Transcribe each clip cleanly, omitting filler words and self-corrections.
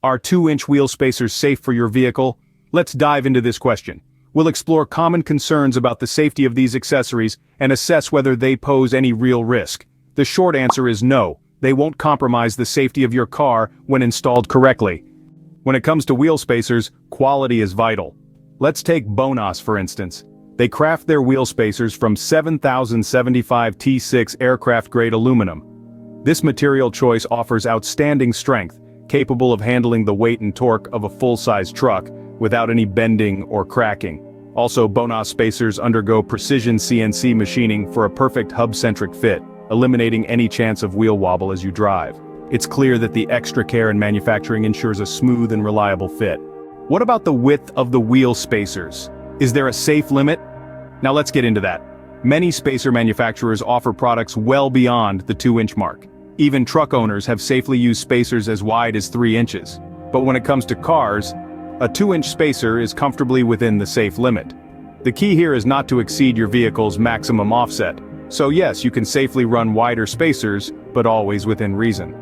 Are 2-inch wheel spacers safe for your vehicle? Let's dive into this question. We'll explore common concerns about the safety of these accessories and assess whether they pose any real risk. The short answer is no, they won't compromise the safety of your car when installed correctly. When it comes to wheel spacers, quality is vital. Let's take Bonas for instance. They craft their wheel spacers from 7075 T6 aircraft-grade aluminum. This material choice offers outstanding strength, capable of handling the weight and torque of a full-size truck without any bending or cracking. Also, Bonas spacers undergo precision CNC machining for a perfect hub-centric fit, eliminating any chance of wheel wobble as you drive. It's clear that the extra care in manufacturing ensures a smooth and reliable fit. What about the width of the wheel spacers? Is there a safe limit? Now let's get into that. Many spacer manufacturers offer products well beyond the 2-inch mark. Even truck owners have safely used spacers as wide as 3 inches. But when it comes to cars, a 2-inch spacer is comfortably within the safe limit. The key here is not to exceed your vehicle's maximum offset. So yes, you can safely run wider spacers, but always within reason.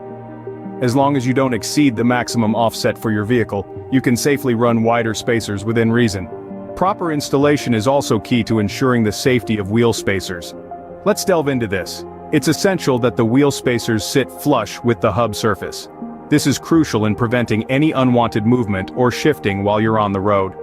As long as you don't exceed the maximum offset for your vehicle, you can safely run wider spacers within reason. Proper installation is also key to ensuring the safety of wheel spacers. Let's delve into this. It's essential that the wheel spacers sit flush with the hub surface. This is crucial in preventing any unwanted movement or shifting while you're on the road.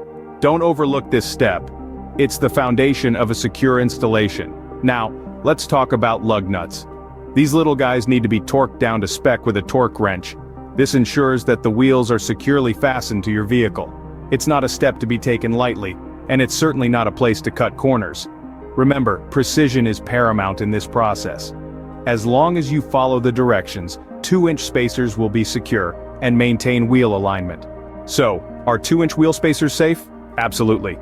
Don't overlook this step. It's the foundation of a secure installation. Now, let's talk about lug nuts. These little guys need to be torqued down to spec with a torque wrench. This ensures that the wheels are securely fastened to your vehicle. It's not a step to be taken lightly, and it's certainly not a place to cut corners. Remember, precision is paramount in this process. As long as you follow the directions, 2-inch spacers will be secure and maintain wheel alignment. So, are 2-inch wheel spacers safe? Absolutely.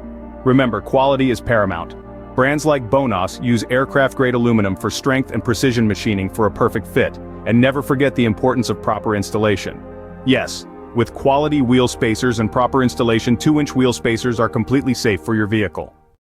Remember, quality is paramount. Brands like Bonas use aircraft-grade aluminum for strength and precision machining for a perfect fit, and never forget the importance of proper installation. Yes, with quality wheel spacers and proper installation, 2-inch wheel spacers are completely safe for your vehicle.